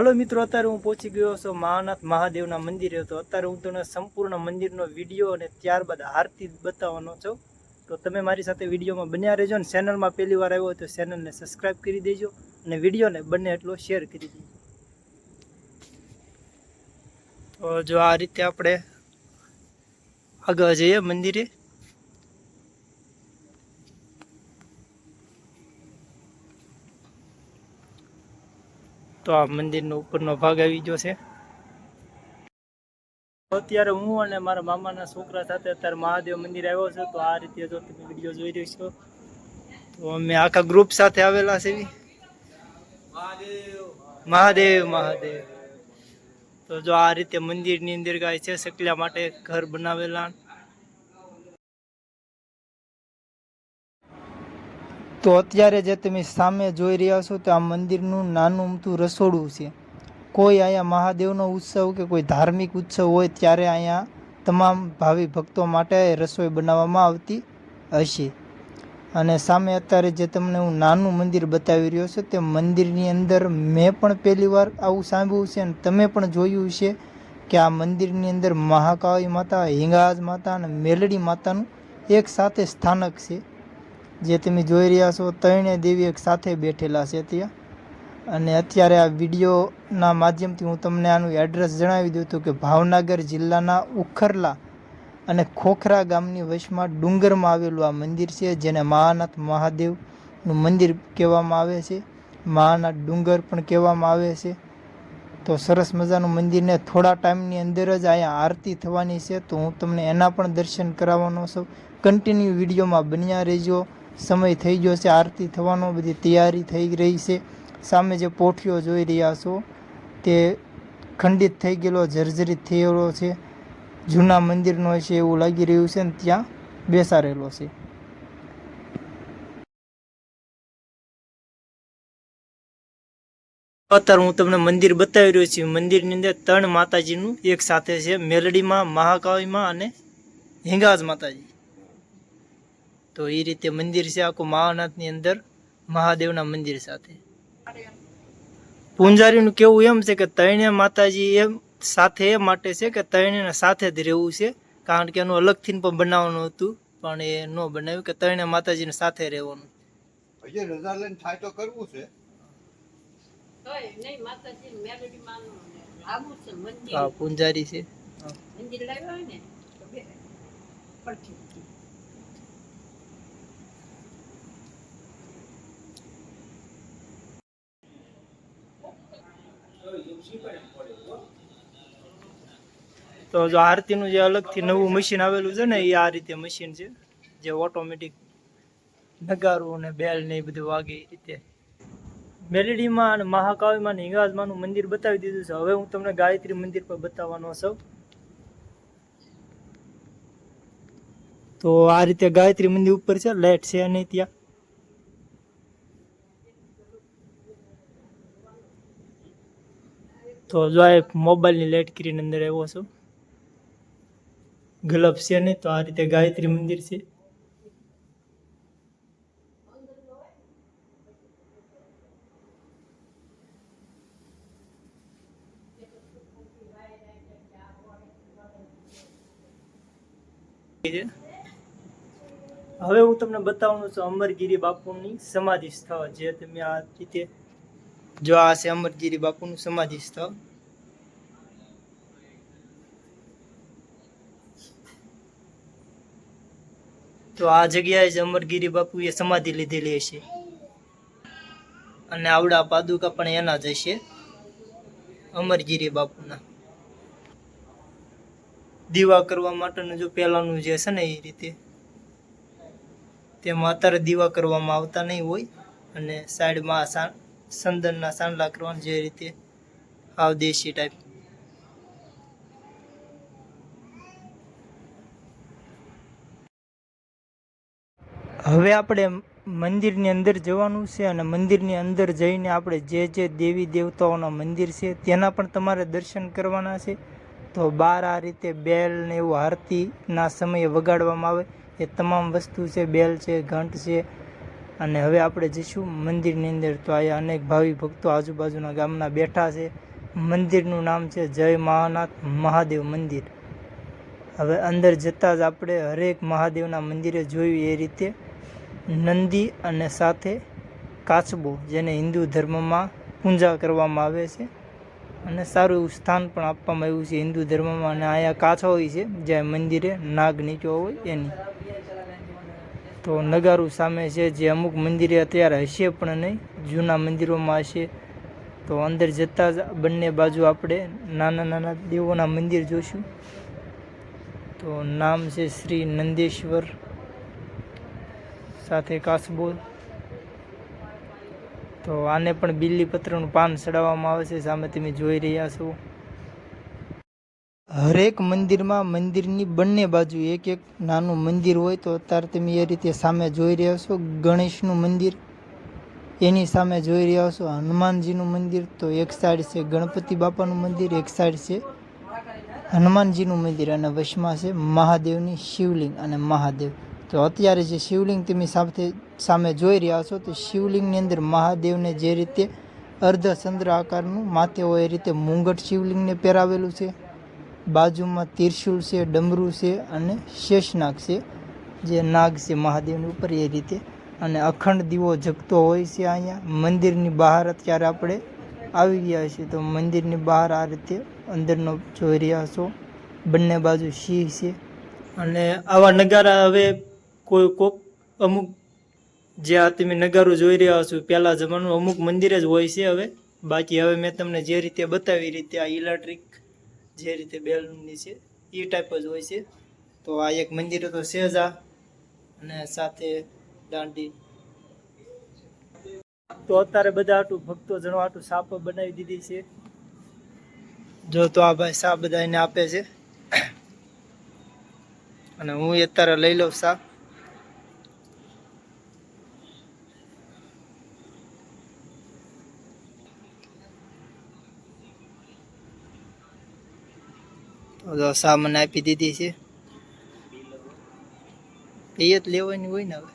હાલો મિત્રો, અત્યારે હું પહોંચી ગયો છું મહાનાથ મહાદેવના મંદિરે. તો અત્યારે હું તમને સંપૂર્ણ મંદિરનો વિડીયો અને ત્યારબાદ આરતી બતાવવાનો છું. તો તમે મારી સાથે વિડીયોમાં બન્યા રહેજો અને ચેનલમાં પહેલી વાર આવ્યો હોય તો ચેનલને સબસ્ક્રાઈબ કરી દેજો અને વિડીયોને બંને એટલો શેર કરી દેજો. તો જો આ રીતે આપણે આગળ જઈએ મંદિરે. તો આ મંદિરનો ઉપરનો ભાગ આવી ગયો છે. અત્યારે હું અને મારા મામાના છોકરા સાથે અત્યારે મહાદેવ મંદિર આવ્યો છે. તો આ રીતે જો તમે વિડીયો જોઈ રહ્યો છો તો અમે આખા ગ્રુપ સાથે આવેલા છે. મહાદેવ મહાદેવ. તો જો આ રીતે મંદિરની અંદર ગાય છે સકલા માટે ઘર બનાવેલા. તો અત્યારે જે તમે સામે જોઈ રહ્યા છો તો આ મંદિરનું નાનું અમથું રસોડું છે. કોઈ અહીંયા મહાદેવનો ઉત્સવ કે કોઈ ધાર્મિક ઉત્સવ હોય ત્યારે અહીંયા તમામ ભાવિ ભક્તો માટે રસોઈ બનાવવામાં આવતી હશે. અને સામે અત્યારે જે તમને હું નાનું મંદિર બતાવી રહ્યો છું તે મંદિરની અંદર મેં પણ પહેલી વાર આવું સાંભળ્યું છે અને તમે પણ જોયું છે કે આ મંદિરની અંદર મહાકાળી માતા, હિંગળાજ માતા અને મેલડી માતાનું એક સાથે સ્થાનક છે. જે તમે જોઈ રહ્યા છો ત્રણેય દેવી એક સાથે બેઠેલા છે ત્યાં. અને અત્યારે આ વિડીયોના માધ્યમથી હું તમને આનું એડ્રેસ જણાવી દઉં તો કે ભાવનગર જિલ્લાના ઉખરલા અને ખોખરા ગામની વચમાં ડુંગરમાં આવેલું આ મંદિર છે, જેને મહાનાથ મહાદેવનું મંદિર કહેવામાં આવે છે, મહાનાથ ડુંગર પણ કહેવામાં આવે છે. તો સરસ મજાનું મંદિરને થોડા ટાઈમની અંદર જ અહીંયા આરતી થવાની છે. તો હું તમને એના પણ દર્શન કરાવવાનો છું. કન્ટિન્યુ વિડીયોમાં બન્યા રહેજો. સમય થઈ ગયો છે આરતી થવાનો, બધી તૈયારી થઈ રહી છે. સામે જે પોઠીઓ જોઈ રહ્યા છો તે ખંડિત થઈ ગયેલો, જર્જરિત થયેલો છે, જૂના મંદિરનો છે એવું લાગી રહ્યું છે ને ત્યાં બેસાડેલો છે. અત્યારે હું તમને મંદિર બતાવી રહ્યો છું. મંદિરની અંદર ત્રણ માતાજીનું એક સાથે છે, મેલડીમાં, મહાકાળીમાં અને હિંગળાજ માતાજી. તો એ રીતે મંદિર છે આખું મહાનાથની અંદર મહાદેવના મંદિર સાથે. પૂંજારીનું કેવું એમ છે કે ત્રણે માતાજી એમ સાથે એ માટે છે કે ત્રણેને સાથે જ રહેવું છે, કારણ કે એનું અલગથી પણ બનાવવાનું હતું પણ એ ન બનાવ્યું કે ત્રણે માતાજીને સાથે રહેવાનું. રજા લઈને થાય તો કરવું છે. હા, પૂંજારી છે. તો જો આરતીનું જે અલગથી નવું મશીન આવેલું છે ને એ આ રીતે મશીન છે, જે ઓટોમેટિક નગારું અને બેલ ને એ બધું વાગે એ રીતે. મેલડીમાં અને મહાકાળીમાં અને હિંગળાજમાંનું મંદિર બતાવી દીધું છે. હવે હું તમને ગાયત્રી મંદિર પર બતાવવાનો છું. તો આ રીતે ગાયત્રી મંદિર ઉપર છે, લાઈટ છે નહીં ત્યાં. તો જો આ મોબાઈલની લાઈટ કરીને અંદર આવ્યો છું. ગ્લબ છે નહીં, તો આ રીતે ગાયત્રી મંદિર છે. હવે હું તમને બતાવવાનું છું અમરગીરી બાપુની સમાધિ સ્થળ. જે તમે આ રીતે જો આ છે અમરગીરી બાપુનું સમાધિ સ્થળ. તો આ જગ્યાએ જ અમરગીરી બાપુએ સમાધિ લીધેલી હશે અને આવડા પાદુકા પણ એના જ હશે, અમરગીરી બાપુના. દીવા કરવા માટેનું જો પહેલાનું જે છે ને એ રીતે, તેમાં અત્યારે દીવા કરવામાં આવતા નહીં હોય અને સાઈડમાં સંદનના સાંડલા કરવાનું, જે રીતે આવ દેશી ટાઈપ. હવે આપણે મંદિરની અંદર જવાનું છે અને મંદિરની અંદર જઈને આપણે જે દેવી દેવતાઓના મંદિર છે તેના પણ તમારે દર્શન કરવાના છે. તો બહાર આ રીતે બેલ ને એવું આરતીના સમયે વગાડવામાં આવે એ તમામ વસ્તુ છે, બેલ છે, ઘંટ છે. અને હવે આપણે જઈશું મંદિરની અંદર. તો અહીંયા અનેક ભાવિ ભક્તો આજુબાજુના ગામના બેઠા છે મંદિરનું નામ છે જય મહાનાથ મહાદેવ મંદિર. હવે અંદર જતાં જ આપણે હરેક મહાદેવના મંદિરે જોયું એ રીતે નંદી અને સાથે કાચબો, જેને હિન્દુ ધર્મમાં પૂજા કરવામાં આવે છે અને સારું એવું સ્થાન પણ આપવામાં આવ્યું છે હિન્દુ ધર્મમાં. અને અહીંયા કાછો હોય છે જ્યાં મંદિરે નાગ નીચો હોય એની. તો નગારું સામે છે, જે અમુક મંદિરે અત્યારે હશે પણ નહીં, જૂના મંદિરોમાં હશે. તો અંદર જતાં જ બંને બાજુ આપણે નાના નાના દેવોના મંદિર જોઈશું. તો નામ છે શ્રી નંદેશ્વર, સાથે કાસબો. તો આને પણ બીલીપત્રનું પાન ચડાવવામાં આવે છે, સામે તમે જોઈ રહ્યા છો. હરેક મંદિરમાં મંદિરની બંને બાજુ એક એક નાનું મંદિર હોય. તો અત્યારે તમે એ રીતે સામે જોઈ રહ્યા છો ગણેશનું મંદિર, એની સામે જોઈ રહ્યા છો હનુમાનજીનું મંદિર. તો એક સાઈડ છે ગણપતિ બાપાનું મંદિર, એક સાઈડ છે હનુમાનજીનું મંદિર અને વચમાં છે મહાદેવની શિવલિંગ અને મહાદેવ. તો અત્યારે જે શિવલિંગ તમે સામે જોઈ રહ્યા છો, તો શિવલિંગની અંદર મહાદેવને જે રીતે અર્ધચંદ્ર આકારનું માથે હોય એ રીતે મુંગટ શિવલિંગને પહેરાવેલું છે. બાજુમાં ત્રિશુલ છે, ડમરું છે અને શેષનાગ છે, જે નાગ છે મહાદેવની ઉપર એ રીતે. અને અખંડ દીવો જગતો હોય છે અહીંયા મંદિરની બહાર. અત્યારે આપણે આવી રહ્યા છીએ, તો મંદિરની બહાર આ રીતે અંદરનો જોઈ રહ્યા છો, બંને બાજુ સિંહ છે. અને આવા નગારા હવે કોક અમુક જે આ તમે નગારું જોઈ રહ્યા છો પહેલા જમાનું અમુક મંદિરે જ હોય છે હવે. બાકી હવે મેં તમને જે રીતે બતાવી રીતે આ ઇલેક્ટ્રિક જે રીતે બેલની છે એ ટાઈપ જ હોય છે. તો આ એક મંદિર તો છે જ આ, અને સાથે દાંડી. તો અત્યારે બધા આટું ભક્તો જણો આટું સાપ બનાવી દીધી છે. જો તો આ ભાઈ સા બધાને આપે છે અને હું અત્યારે લઈ લઉં સા. તો સા મને આપી દીધી છે, એ જ લેવાની હોય ને હવે.